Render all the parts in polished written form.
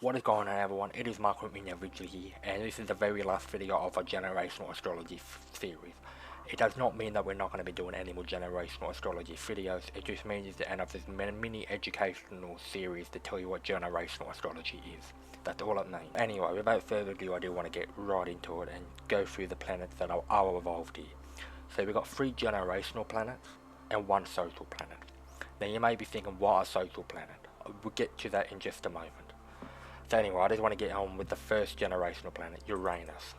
What is going on, everyone? It is Marco Vigil here, and this is the very last video of our generational astrology series. It does not mean that we're not going to be doing any more generational astrology videos. It just means it's the end of this mini educational series to tell you what generational astrology is. That's all it means. Anyway, without further ado, I do want to get right into it and go through the planets that are involved here. So we've got 3 generational planets and 1 social planet. Now you may be thinking, what a social planet? We'll get to that in just a moment. So anyway, I just want to get on with the first generational planet, Uranus.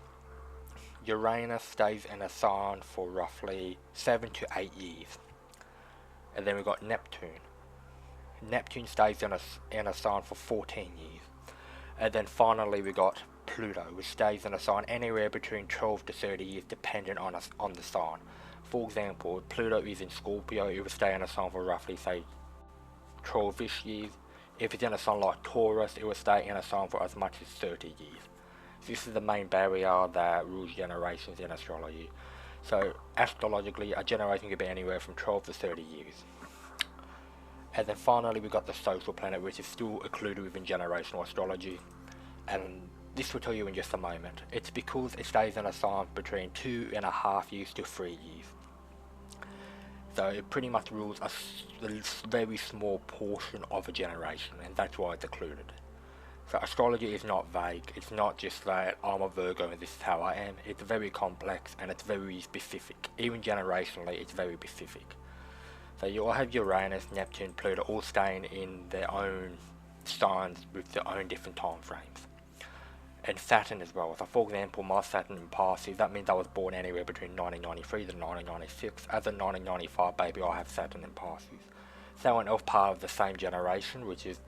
Uranus stays in a sign for roughly 7 to 8 years. And then we've got Neptune. Neptune stays in a sign for 14 years. And then finally we got Pluto, which stays in a sign anywhere between 12 to 30 years depending on the sign. For example, if Pluto is in Scorpio, it will stay in a sign for roughly, say, 12-ish years. If it's in a sign like Taurus, it will stay in a sign for as much as 30 years. So this is the main barrier that rules generations in astrology. So astrologically, a generation could be anywhere from 12 to 30 years. And then finally we got the social planet, which is still included within generational astrology. And this will tell you in just a moment. It's because it stays in a sign between 2.5 years to 3 years. So it pretty much rules a very small portion of a generation, and that's why it's included. So astrology is not vague. It's not just that I'm a Virgo and this is how I am. It's very complex and it's very specific. Even generationally, it's very specific. So you all have Uranus, Neptune, Pluto all staying in their own signs with their own different time frames. And Saturn as well. So for example, my Saturn in Pisces, that means I was born anywhere between 1993 to 1996. As a 1995 baby, I have Saturn in Pisces. Someone else part of the same generation, which is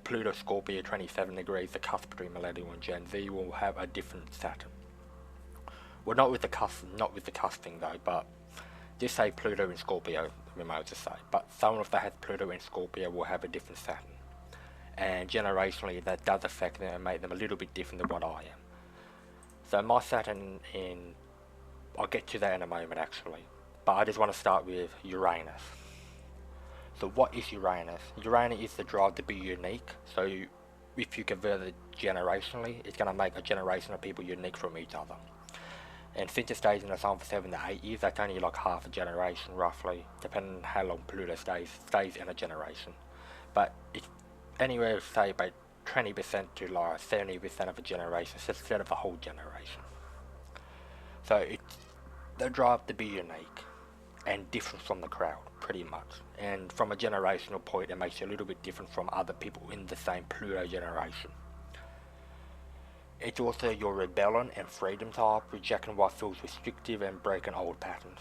Pluto Scorpio 27 degrees, the cusp between Millennial and Gen Z, will have a different Saturn. Well, not with the cusping though, but just say Pluto in Scorpio, remote to say. But someone that has Pluto in Scorpio will have a different Saturn. And generationally that does affect them and make them a little bit different than what I am. So my Saturn I'll get to that in a moment actually, but I just want to start with Uranus. So what is Uranus? Uranus is the drive to be unique, so if you convert it generationally, it's going to make a generation of people unique from each other. And since it stays in the sign for 7 to 8 years, that's only like half a generation roughly, depending on how long Pluto stays in a generation. But it's anywhere say about 20% to like 70% of a generation instead of a whole generation. So it's the drive to be unique and different from the crowd, pretty much. And from a generational point, it makes you a little bit different from other people in the same Pluto generation. It's also your rebellion and freedom type, rejecting what feels restrictive and breaking old patterns.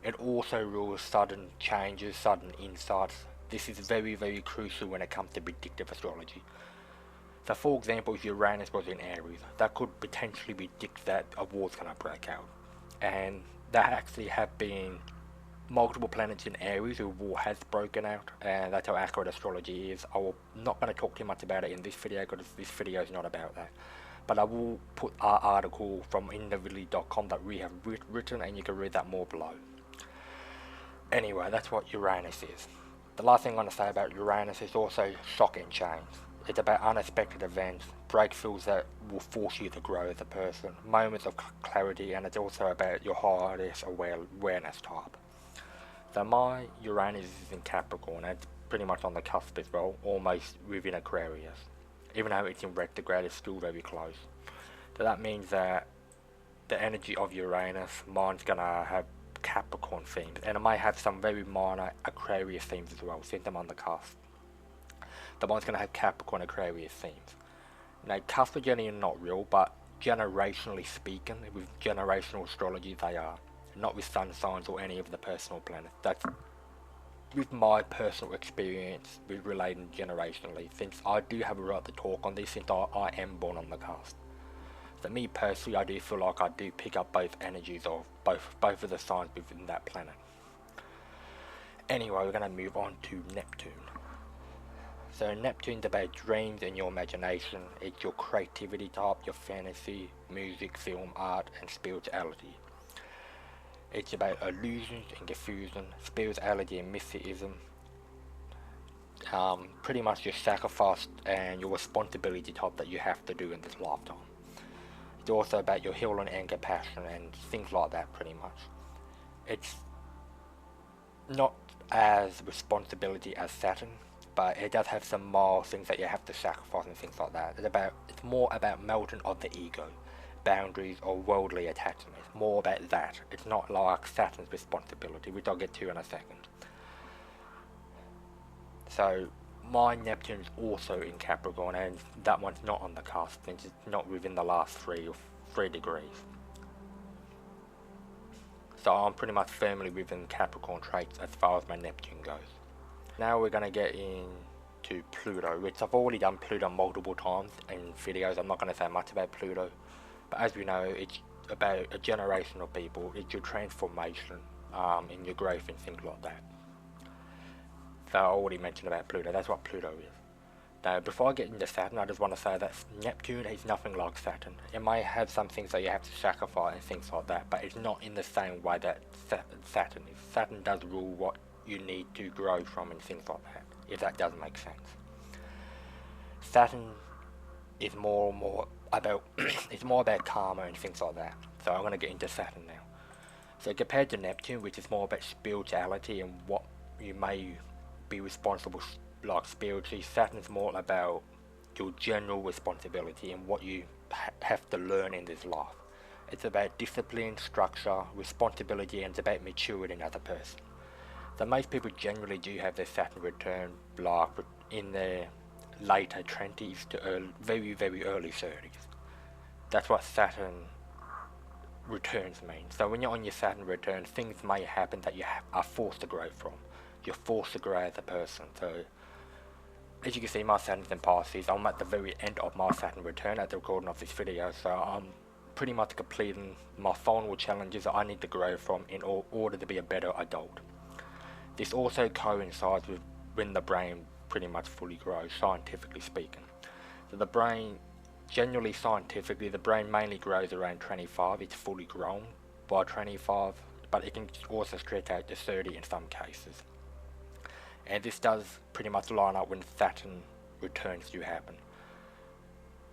It also rules sudden changes, sudden insights. This is very, very crucial when it comes to predictive astrology. So for example, if Uranus was in Aries, that could potentially predict that a war's going to break out. And there actually have been multiple planets in Aries where war has broken out, and that's how accurate astrology is. I'm not going to talk too much about it in this video because this video is not about that. But I will put our article from individually.com that we have written, and you can read that more below. Anyway, that's what Uranus is. The last thing I'm going to say about Uranus is also shock and change. It's about unexpected events, breakthroughs that will force you to grow as a person, moments of clarity, and it's also about your highest awareness type. So my Uranus is in Capricorn, and it's pretty much on the cusp as well, almost within Aquarius. Even though it's in retrograde, it's still very close. So that means that the energy of Uranus, mine's going to have Capricorn themes, and it might have some very minor Aquarius themes as well, since I'm on the cusp. The one's going to have Capricorn Aquarius themes. Now, cusp are generally not real, but generationally speaking, with generational astrology, they are. Not with sun signs or any of the personal planets. That's with my personal experience with relating generationally, since I do have a right to talk on this, since I am born on the cusp. So me personally, I do feel like I do pick up both energies of both of the signs within that planet. Anyway, we're going to move on to Neptune. So Neptune's about dreams and your imagination. It's your creativity type, your fantasy, music, film, art, and spirituality. It's about illusions and confusion, spirituality and mysticism. pretty much your sacrifice and your responsibility type that you have to do in this lifetime. It's also about your healing and compassion and things like that, pretty much. It's not as responsibility as Saturn, but it does have some more things that you have to sacrifice and things like that. It's more about melting of the ego, boundaries or worldly attachments. It's more about that. It's not like Saturn's responsibility, which I'll get to in a second. So my Neptune's also in Capricorn, and that one's not on the cusp, it's not within the last 3 degrees. So I'm pretty much firmly within Capricorn traits as far as my Neptune goes. Now we're going to get into Pluto, which I've already done Pluto multiple times in videos. I'm not going to say much about Pluto, but as we know, it's about a generation of people. It's your transformation in your growth and things like that. So I already mentioned about Pluto. That's what Pluto is. Now, before I get into Saturn, I just want to say that Neptune is nothing like Saturn. It may have some things that you have to sacrifice and things like that, but it's not in the same way that Saturn is. Saturn does rule what you need to grow from and things like that, if that does make sense. Saturn is more about it's more about karma and things like that. So I'm going to get into Saturn now. So compared to Neptune, which is more about spirituality and what you may be responsible like spiritually, Saturn's more about your general responsibility and what you have to learn in this life. It's about discipline, structure, responsibility, and it's about maturity as a person. So most people generally do have their Saturn return like in their later 20s to very, very early 30s. That's what Saturn returns mean. So when you're on your Saturn return, things may happen that you are forced to grow from. You're forced to grow as a person. So as you can see, my Saturn's in Pisces. I'm at the very end of my Saturn return at the recording of this video, so I'm pretty much completing my final challenges that I need to grow from in order to be a better adult. This also coincides with when the brain pretty much fully grows, scientifically speaking. So the brain, generally scientifically, the brain mainly grows around 25. It's fully grown by 25, but it can also stretch out to 30 in some cases. And this does pretty much line up when Saturn returns do happen,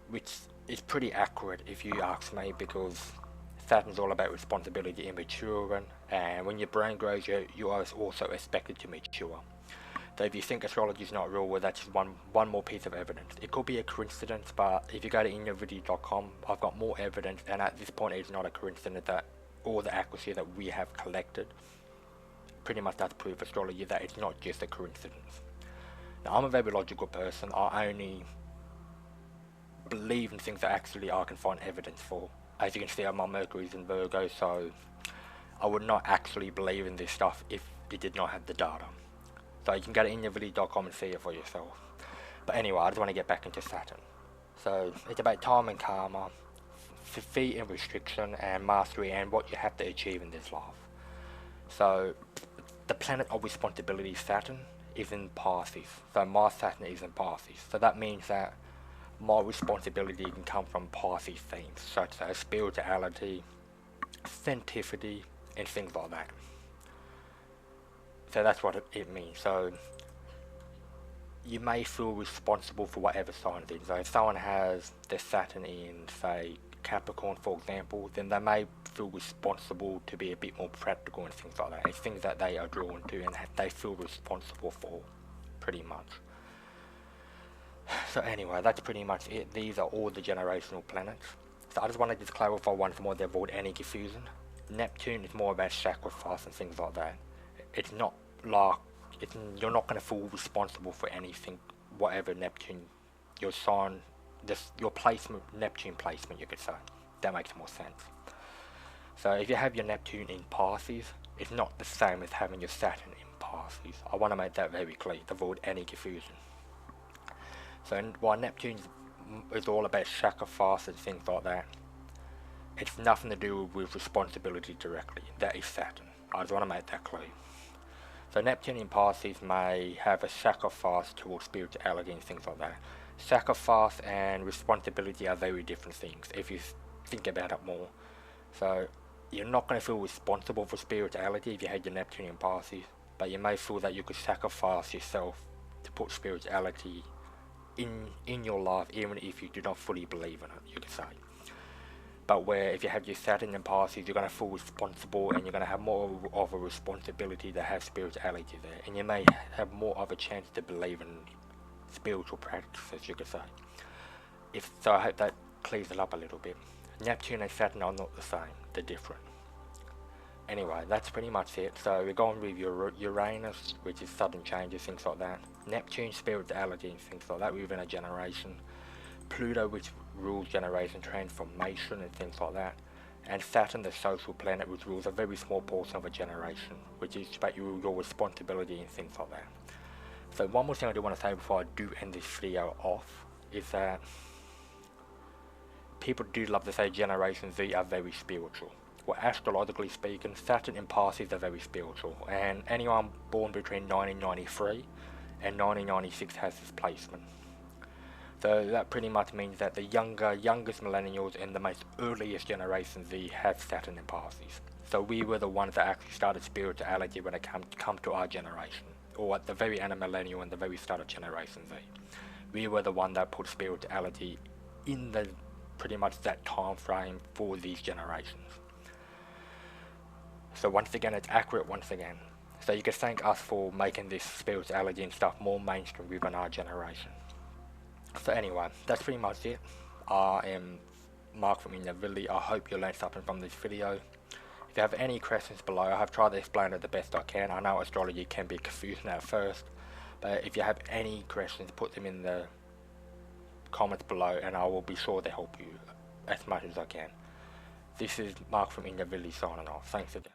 which is pretty accurate if you ask me, because Saturn's all about responsibility and maturing, and when your brain grows, you are also expected to mature. So if you think astrology is not real, well, that's just one more piece of evidence. It could be a coincidence, but if you go to inyourvideo.com, I've got more evidence, and at this point it's not a coincidence that all the accuracy that we have collected pretty much does prove astrology that it's not just a coincidence. Now, I'm a very logical person. I only believe in things that actually I can find evidence for. As you can see, my Mercury's in Virgo, so I would not actually believe in this stuff if it did not have the data. So you can go to inyourvideo.com and see it for yourself. But anyway, I just want to get back into Saturn. So it's about time and karma, feet and restriction, and mastery, and what you have to achieve in this life. So the planet of responsibility, Saturn, is in Pisces. So my Saturn is in Pisces. So that means that my responsibility can come from Pisces themes, such as spirituality, scientificity, and things like that. So that's what it means. So you may feel responsible for whatever sign it is. So if someone has their Saturn in, say, Capricorn, for example, then they may feel responsible to be a bit more practical and things like that. It's things that they are drawn to and they feel responsible for, pretty much. So anyway, that's pretty much it. These are all the generational planets. So I just wanted to clarify once more to avoid any confusion. Neptune is more about sacrifice and things like that. It's not like you're not going to feel responsible for anything, whatever Neptune, your sign, your placement, Neptune placement, you could say. That makes more sense. So if you have your Neptune in Pisces, it's not the same as having your Saturn in Pisces. I want to make that very clear to avoid any confusion. So while Neptune is all about sacrifice and things like that, it's nothing to do with responsibility directly. That is Saturn. I just want to make that clear. So Neptune in Pisces may have a sacrifice towards spirituality and things like that. Sacrifice and responsibility are very different things if you think about it more. So you're not going to feel responsible for spirituality if you had your Neptune in Pisces, but you may feel that you could sacrifice yourself to put spirituality in your life, even if you do not fully believe in it, you could say. But where if you have your Saturn in Pisces, you're going to feel responsible, and you're going to have more of a responsibility to have spirituality there, and you may have more of a chance to believe in spiritual practices, you could say. If so, I hope that clears it up a little bit. Neptune and Saturn are not the same; they're different. Anyway, that's pretty much it. So we're going with Uranus, which is sudden changes, things like that. Neptune, spirituality, and things like that within a generation. Pluto, which rules generation transformation and things like that. And Saturn, the social planet, which rules a very small portion of a generation, which is about your responsibility and things like that. So one more thing I do want to say before I do end this video off is that people do love to say Generation Z are very spiritual. Well, astrologically speaking, Saturn in Pisces are very spiritual, and anyone born between 1993 and 1996 has this placement. So that pretty much means that the youngest millennials and the most earliest Generation Z have Saturn in Pisces. So we were the ones that actually started spirituality when it come to our generation, or at the very end of millennial and the very start of Generation Z. We were the one that put spirituality in the pretty much that time frame for these generations. So once again, it's accurate once again. So you can thank us for making this spirituality and stuff more mainstream within our generation. So anyway, that's pretty much it. I am Mark from India. Really, I hope you learned something from this video. If you have any questions below, I have tried to explain it the best I can. I know astrology can be confusing at first, but if you have any questions, put them in the comments below and I will be sure to help you as much as I can. This is Mark from India, really signing off. Thanks again.